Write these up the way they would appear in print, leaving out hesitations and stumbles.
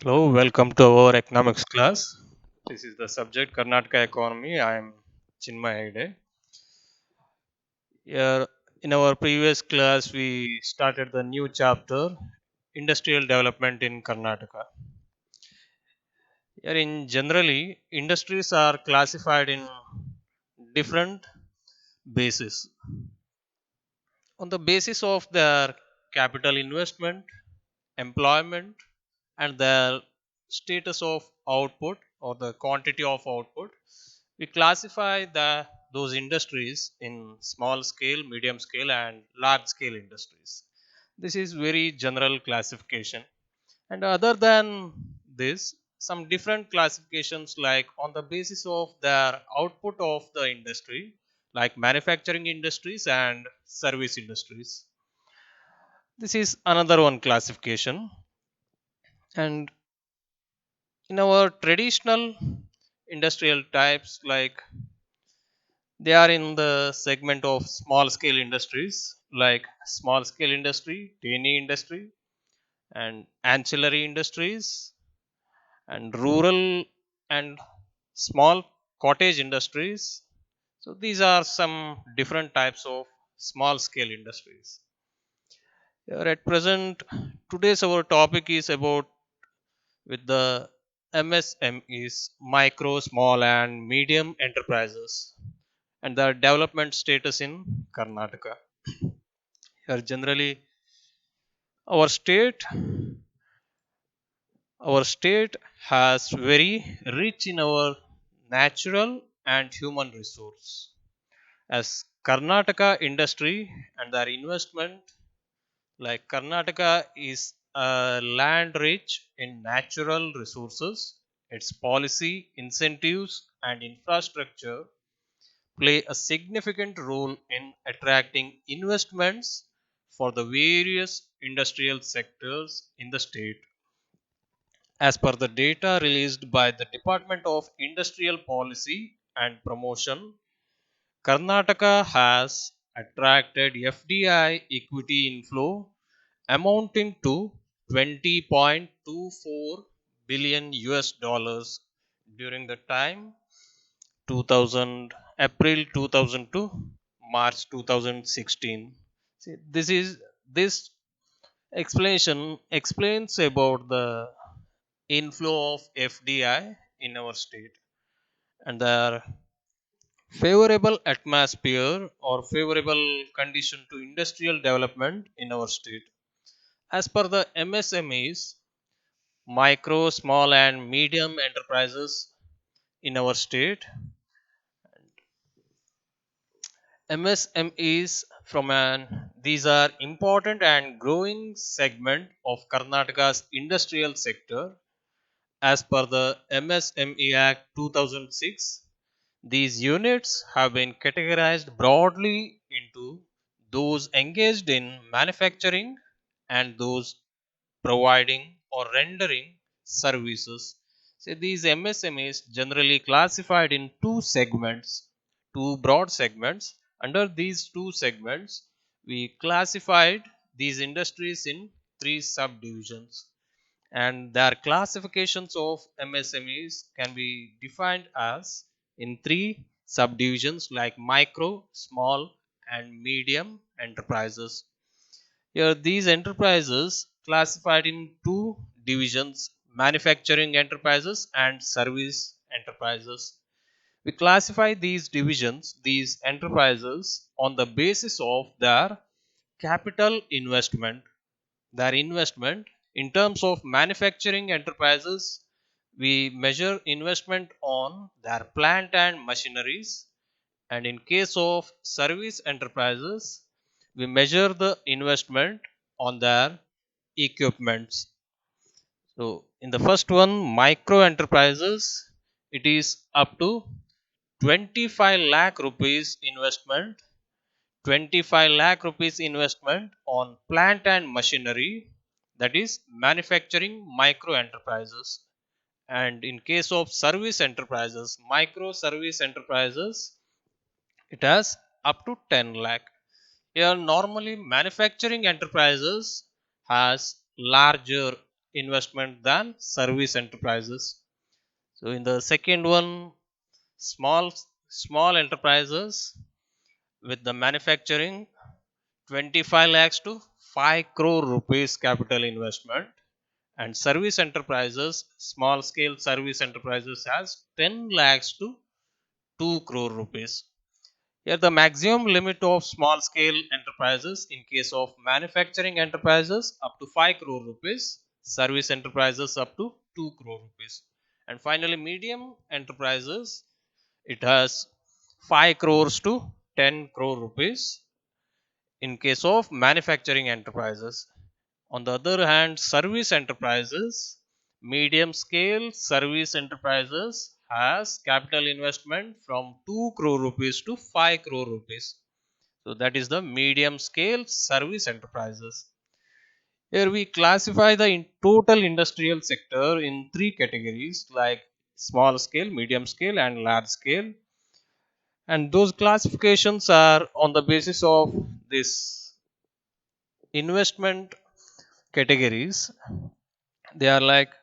Hello, welcome to our economics class. This is the subject Karnataka economy. I am Chinmay Hegde. Here, in our previous class, we started the new chapter, industrial development in Karnataka. Here, in generally, industries are classified in different bases on the basis of their capital investment, employment, and their status of output or the quantity of output. We classify those industries in small scale, medium scale, and large scale industries. This is very general classification. And other than this, some different classifications like on the basis of their output of the industry, like manufacturing industries and service industries. This is another one classification. And in our traditional industrial types, like they are in the segment of small scale industries like small scale industry, tiny industry, and ancillary industries, and rural and small cottage industries. So these are some different types of small scale industries. Here at present, today's our topic is about with the MSMEs, micro, small, and medium enterprises, and the development status in Karnataka. Here, generally, our state, our state has very rich in our natural and human resource. As Karnataka industry and their investment, like Karnataka is a land rich in natural resources. Its policy, incentives, and infrastructure play a significant role in attracting investments for the various industrial sectors in the state. As per the data released by the Department of Industrial Policy and Promotion, Karnataka has attracted FDI equity inflow amounting to 20.24 billion US dollars during the time 2000 April 2000 to March 2016. See, this explanation explains about the inflow of FDI in our state and the favorable atmosphere or favorable condition to industrial development in our state. As per the MSMEs, micro, small, and medium enterprises in our state, MSMEs from an these are important and growing segment of Karnataka's industrial sector. As per the MSME Act 2006, these units have been categorized broadly into those engaged in manufacturing and those providing or rendering services. So these MSMEs generally classified in two segments, two broad segments. Under these two segments, we classified these industries in three subdivisions, and their classifications of MSMEs can be defined as in three subdivisions like micro, small, and medium enterprises. Here, these enterprises classified in two divisions, manufacturing enterprises and service enterprises. We classify these divisions, these enterprises, on the basis of their capital investment. Their investment in terms of manufacturing enterprises, we measure investment on their plant and machineries, and in case of service enterprises, we measure the investment on their equipments. So, in the first one, micro enterprises, it is up to 25 lakh rupees investment, 25 lakh rupees investment on plant and machinery, that is manufacturing micro enterprises. And in case of service enterprises, micro service enterprises, it has up to 10 lakh. Here, normally manufacturing enterprises has larger. investment than service enterprises. So in the second one, small small enterprises with the manufacturing 25 lakhs to 5 crore rupees capital investment, and service enterprises, small scale service enterprises has 10 lakhs to 2 crore rupees. Here the maximum limit of small scale enterprises in case of manufacturing enterprises up to 5 crore rupees, service enterprises up to 2 crore rupees. And finally medium enterprises, it has 5 crores to 10 crore rupees in case of manufacturing enterprises. On the other hand, service enterprises, medium scale service enterprises has capital investment from 2 crore rupees to 5 crore rupees. So that is the medium scale service enterprises. Here we classify the total industrial sector in three categories like small scale, medium scale and large scale. And those classifications are on the basis of this investment categories. They are like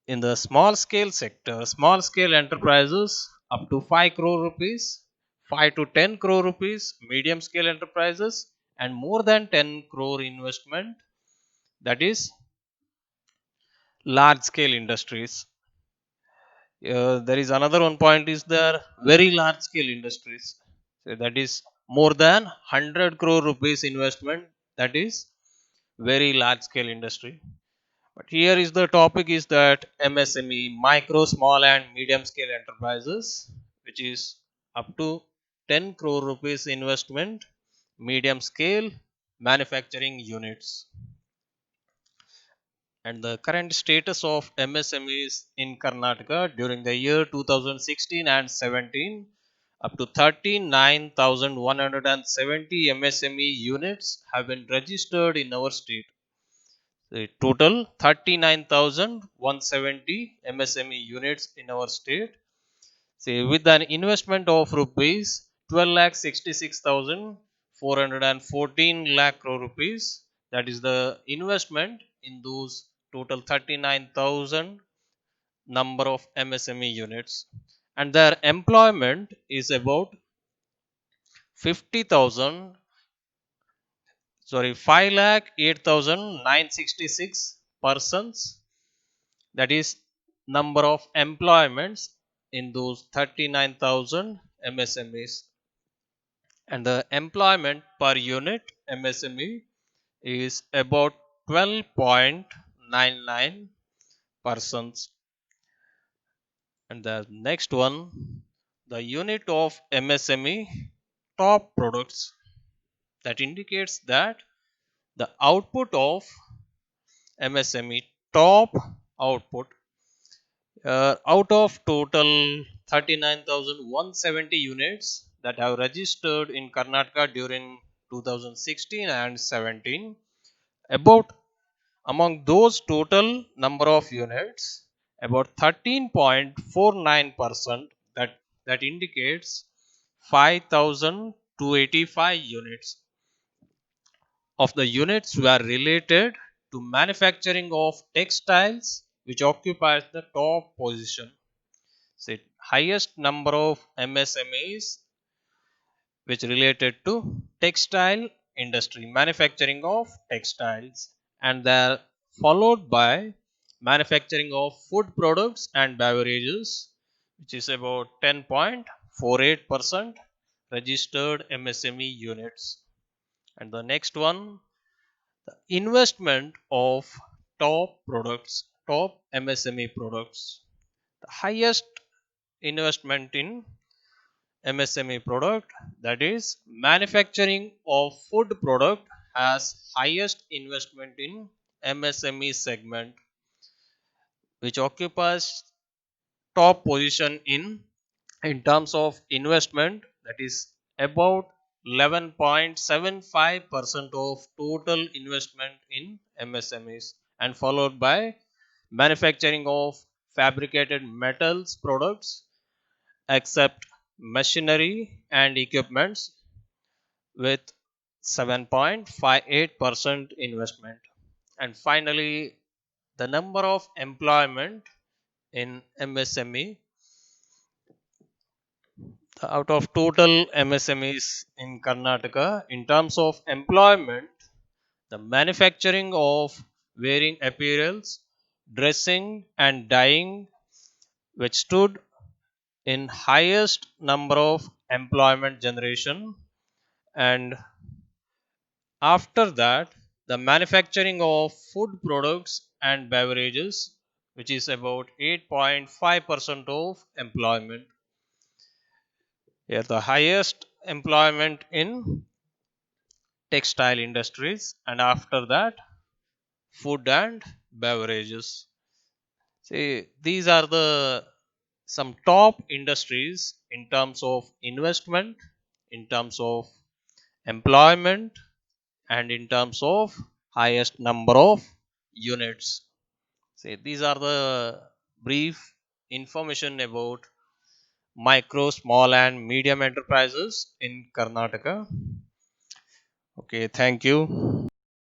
in the small scale sector, small scale enterprises up to 5 crore rupees, 5 to 10 crore rupees, medium scale enterprises, and more than 10 crore investment, that is large scale industries. There is another one point is there very large scale industries. So that is more than 100 crore rupees investment, that is very large scale industry. But here is the topic is that MSME, micro, small and medium scale enterprises, which is up to 10 crore rupees investment, medium scale manufacturing units. And the current status of MSMEs in Karnataka during the year 2016 and 17, up to 39,170 MSME units have been registered in our state. The total 39,170 MSME units in our state. See, with an investment of rupees 12,66,414 lakh crore rupees, that is the investment in those total 39,000 number of MSME units, and their employment is about 50,000, sorry, 5 lakh 8,966 persons, that is number of employments in those 39,000 MSMEs. And the employment per unit MSME is about 12.99 persons. And the next one, the unit of MSME top products, that indicates that the output of MSME top output, out of total 39,170 units that have registered in Karnataka during 2016 and 17, about among those total number of units, about 13.49%, that indicates 5,285 units of the units were related to manufacturing of textiles, which occupies the top position. So highest number of MSMEs which related to textile industry, manufacturing of textiles, and they are followed by manufacturing of food products and beverages, which is about 10.48% registered MSME units. And the next one, the investment of top MSME products. The highest investment in MSME product, that is manufacturing of food product, has highest investment in MSME segment, which occupies top position in terms of investment, that is about 11.75% of total investment in MSMEs, and followed by manufacturing of fabricated metals products except machinery and equipments with 7.58% investment. And finally the number of employment in MSME. Out of total MSMEs in Karnataka, in terms of employment, the manufacturing of wearing apparels, dressing and dyeing, which stood in highest number of employment generation, and after that the manufacturing of food products and beverages, which is about 8.5% of employment. Here the highest employment in textile industries, and after that food and beverages. See, these are the some top industries in terms of investment, in terms of employment, and in terms of highest number of units. See, these are the brief information about micro, small, and medium enterprises in Karnataka. Okay, thank you.